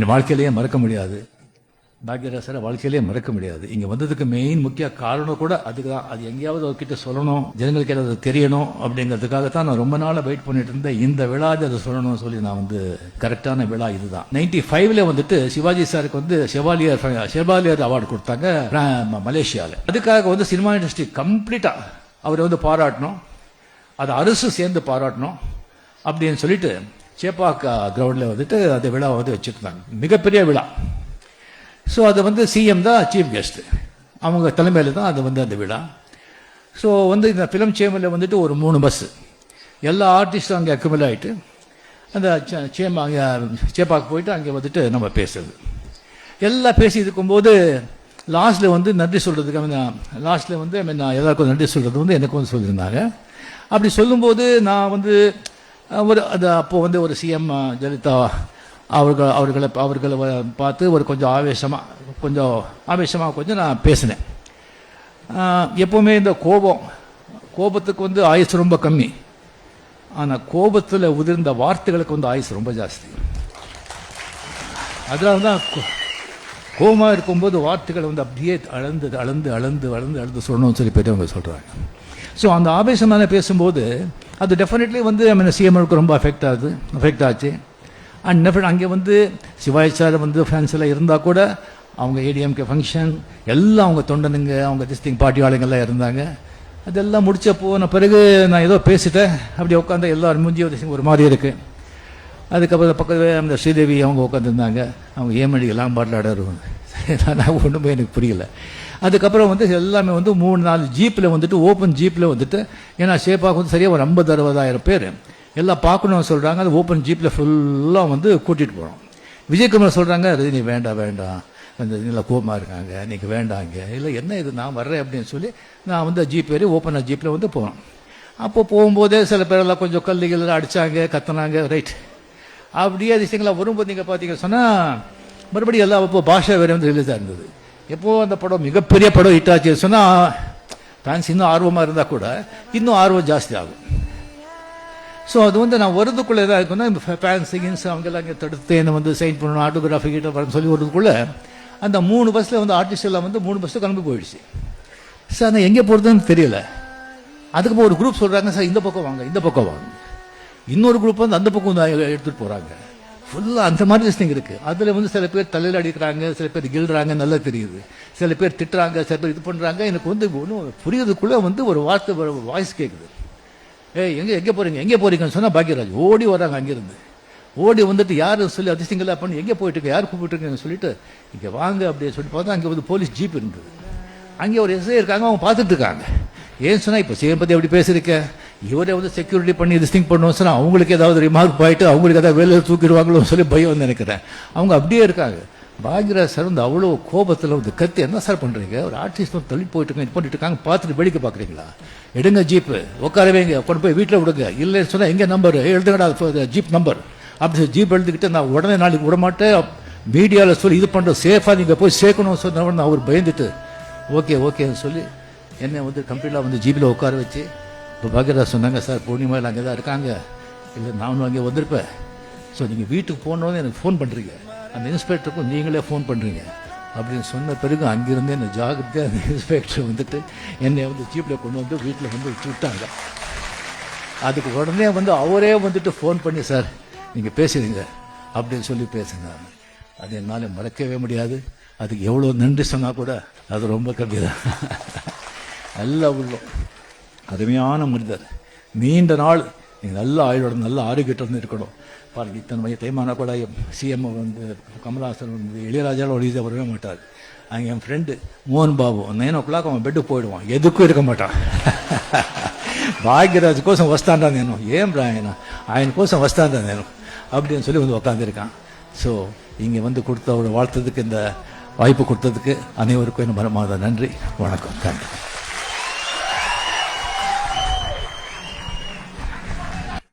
என் வாழ்க்கையிலேயே மறக்க முடியாது. பாக்யராஜ் சார் வாழ்க்கையிலேயே மறக்க முடியாது. இங்கே வந்ததுக்கு மெயின் முக்கிய காரணம் கூட அதுக்கு தான். அது எங்கேயாவது அவர்கிட்ட சொல்லணும், ஜனங்களுக்கு ஏதாவது தெரியணும் அப்படிங்கிறதுக்காகத்தான் நான் ரொம்ப நாளாக வெயிட் பண்ணிட்டு இருந்தேன். இந்த விழாவில் அதை சொல்லணும்னு சொல்லி நான் கரெக்டான விழா இதுதான். 95ல் சிவாஜி சாருக்கு ஷெவாலியர் அவார்டு கொடுத்தாங்க மலேசியாவில். அதுக்காக சினிமா இண்டஸ்ட்ரி கம்ப்ளீட்டாக அவரை பாராட்டணும், அதை அரசு சேர்ந்து பாராட்டணும் அப்படின்னு சொல்லிட்டு சேப்பாக் கிரவுண்டில் அந்த விழாவை வச்சுருந்தாங்க. மிகப்பெரிய விழா. ஸோ அது சிஎம் தான் சீஃப் கெஸ்ட், அவங்க தலைமையில் தான் அது அந்த விழா. ஸோ இந்த ஃபிலிம் சேம்பரில் ஒரு 3 பஸ்ஸு எல்லா ஆர்டிஸ்டும் அங்கே அக்குமுலேட் ஆகிட்டு அந்த அங்கே சேப்பாக்கு போயிட்டு அங்கே நம்ம பேசுறது எல்லாம் பேசி இருக்கும்போது லாஸ்ட்டில் நன்றி சொல்கிறதுக்கு லாஸ்ட்டில் நான் எல்லாருக்கும் நன்றி சொல்கிறது எனக்கு சொல்லியிருந்தாங்க. அப்படி சொல்லும்போது நான் அப்போது ஒரு சிஎம் ஜெயலலிதா அவர்களை பார்த்து கொஞ்சம் ஆவேசமாக நான் பேசினேன். எப்போவுமே இந்த கோபத்துக்கு ஆயுசு ரொம்ப கம்மி, ஆனால் கோபத்தில் உதிர்ந்த வார்த்தைகளுக்கு ஆயுசு ரொம்ப ஜாஸ்தி. அதனால தான் கோபமாக இருக்கும்போது வார்த்தைகளை அப்படியே அளந்து சொல்லணும்னு சொல்லி பெரியவங்க சொல்கிறாங்க. ஸோ அந்த ஆவேசமான பேசும்போது அது டெஃபினெட்லி சிஎம்க்கு ரொம்ப அஃபெக்ட் ஆச்சு. அண்ட் அங்கே சிவாஜி சார் ஃபேன்ஸ் எல்லாம் இருந்தால் கூட அவங்க ஏடிஎம்கே ஃபங்க்ஷன் எல்லாம் அவங்க தொண்டனுங்க, அவங்க டிஸ்ட்ரிக்ட் பார்ட்டி ஆளுங்கள்லாம் இருந்தாங்க. அதெல்லாம் முடிச்ச போன பிறகு நான் ஏதோ பேசிட்டேன். அப்படி உட்காந்து எல்லாரும் மூஞ்சி ஒரு மாதிரி இருக்குது. அதுக்கப்புறம் பக்கத்தில் ஸ்ரீதேவி அவங்க உட்காந்துருந்தாங்க. அவங்க ஏமடிக்கெல்லாம் பாட்டில் ஆடுவாங்க. நான் ஒன்றுமே எனக்கு புரியல. அதுக்கப்புறம் எல்லாமே 3-4 ஜீப்பில் ஓப்பன் ஜீப்பில் ஏன்னா ஷேப்பாக சரியாக ஒரு 50,000-60,000 பேர் எல்லாம் பார்க்கணும்னு சொல்கிறாங்க. அது ஓப்பன் ஜீப்பில் ஃபுல்லாக கூட்டிகிட்டு போகிறோம். விஜயகுமார் சொல்கிறாங்க, ரஜினி வேண்டாம் அந்த இதில் கோபமாக இருக்காங்க, நீங்கள் வேண்டாங்க. இல்லை என்ன இது, நான் வர்றேன் அப்படின்னு சொல்லி நான் ஜீப் ஏறி ஓப்பனாக ஜீப்பில் போனோம். அப்போ போகும்போதே சில பேரெல்லாம் கொஞ்சம் கல்லுகள் அடித்தாங்க, கத்துனாங்க. ரைட், அப்படியே விஷயங்களாக வரும்போது நீங்கள் பார்த்தீங்கன்னு சொன்னால் மறுபடியும் எல்லாம் அப்போ பாஷா வேறு ரிலீஸாக இருந்தது. எப்போது அந்த படம் மிகப்பெரிய படம் ஹிட் ஆச்சு சொன்னால் ஃபேன்ஸ் இன்னும் ஆர்வமாக இருந்தால் கூட இன்னும் ஆர்வம் ஜாஸ்தி ஆகும். ஸோ அது நான் வரதுக்குள்ளே எதாக இருக்குன்னா ஃபேன்ஸ் கின்ஸ் அவங்கெல்லாம் இங்கே தடுத்து என்னை சைன் பண்ணணும், ஆட்டோகிராஃபி கிட்ட வரன்னு சொல்லி வரதுக்குள்ளே அந்த 3 பஸ்ஸில் ஆர்டிஸ்ட் எல்லாம் 3 பஸ்ஸில் கிளம்பி போயிடுச்சு. சார் நான் எங்கே போகிறதுன்னு தெரியல. அதுக்கப்புறம் ஒரு குரூப் சொல்கிறாங்க, சார் இந்த பக்கம் வாங்க. இன்னொரு குரூப் அந்த பக்கம் எடுத்துகிட்டு போகிறாங்க. ஃபுல்லாக அந்த மாதிரி விஷயம் இருக்குது. அதில் சில பேர் தலையில் அடிக்கிறாங்க, சில பேர் கிள்றாங்க, நல்லா தெரியுது. சில பேர் திட்டுறாங்க, சில பேர் இது பண்ணுறாங்க. எனக்கு ஒன்றும் புரியுறதுக்குள்ளே ஒரு வார்த்தை வாய்ஸ் கேட்குது. எங்கே போகிறீங்கன்னு சொன்னால் பாக்யராஜ் ஓடி வராங்க. அங்கேருந்து ஓடி யார் சொல்லி அதிசயங்களா பண்ணி எங்கே போயிட்டு யார் கூப்பிட்டுருக்கேன்னு சொல்லிட்டு இங்கே வாங்க அப்படின்னு சொல்லி பார்த்தா அங்கே போலீஸ் ஜீப் இருந்தது. அங்கே ஒரு எஸ்ஐ இருக்காங்க, அவங்க பார்த்துட்டு இருக்காங்க. ஏன்னு சொன்னால் இப்போ சிஎம் பற்றி எப்படி பேசியிருக்க, இவரே செக்யூரிட்டி பண்ணி திங் பண்ணுவோம் சொன்னால் அவங்களுக்கு ஏதாவது ரிமார்க் போயிட்டு அவங்களுக்கு ஏதாவது வேலையில் தூக்கிடுவாங்களோ சொல்லி பயம் நினைக்கிறேன். அவங்க அப்படியே இருக்காங்க. பாக்யராஜ் சார் அவ்வளோ கோபத்தில் கத்தி, என்ன சார் பண்ணுறீங்க, ஒரு ஆர்டிஸ்ட் தள்ளி போயிட்டு இது பண்ணிட்டு இருக்காங்க, பார்த்துட்டு வேடிக்கை பார்க்குறீங்களா, எடுங்க ஜீப்பு, உட்காரவேங்க, கொண்டு போய் வீட்டில் விடுங்க. இல்லைன்னு சொன்னால் எங்கே நம்பர் எழுதுங்கடா, ஜீப் நம்பர் அப்படி ஜீப் எழுதுக்கிட்டு நான் உடனே நாளைக்கு விடமாட்டேன், மீடியாவில் சொல்லி இது பண்ணுற சேஃபாக நீங்கள் போய் சேர்க்கணும்னு சொன்ன அவர் பயந்துட்டு ஓகேன்னு சொல்லி என்னை கம்ப்ளீட்டாக ஜீப்பில் உட்கார வச்சு இப்போ பாக்யராஜ் சொன்னாங்க, சார் பூர்ணிமாவில் அங்கே தான் இருக்காங்க, இல்லை நானும் அங்கே வந்திருப்பேன். ஸோ நீங்கள் வீட்டுக்கு போனோன்னு எனக்கு ஃபோன் பண்ணுறீங்க, அந்த இன்ஸ்பெக்டருக்கும் நீங்களே ஃபோன் பண்ணுறீங்க அப்படின்னு சொன்ன பிறகு அங்கிருந்து என்னை ஜாகிரதையாக அந்த இன்ஸ்பெக்டர் என்னை ஜீப்பில் கொண்டு வீட்டில் விட்டாங்க. அதுக்கு உடனே அவரே ஃபோன் பண்ணி, சார் நீங்கள் பேசுறீங்க அப்படின்னு சொல்லி பேசுங்க. அது என்னால் மறக்கவே முடியாது. அதுக்கு எவ்வளோ நன்றி சொன்னால் கூட அது ரொம்ப கம்மி தான். நல்ல உள்ளம், அருமையான மனிதர், நீண்ட நாள் நீங்கள் நல்ல ஆயுளோட நல்ல ஆரோக்கியத்தோடு இருக்கணும். பாருங்க, இத்தனை டைமான கூட சிஎம் கமல்ஹாசன் இளையராஜாவில் ஒரு இதை வரவே மாட்டார். அங்கே என் ஃப்ரெண்டு மோகன் பாபு 9 o'clock அவன் பெட்டுக்கு போயிடுவான், எதுக்கும் இருக்க மாட்டான். பாக்யராஜ் கோசம் வஸ்தாண்டா நேனும், ஏன் ఆయన கோசம் வஸ்தாண்டா நேனும் அப்படின்னு சொல்லி உட்காந்துருக்கான். ஸோ இங்கே கொடுத்த ஒரு வாழ்த்ததுக்கு, இந்த வாய்ப்பு கொடுத்ததுக்கு அனைவருக்கும் என்ன மனமார்ந்த நன்றி, வணக்கம், தேங்க்யூ.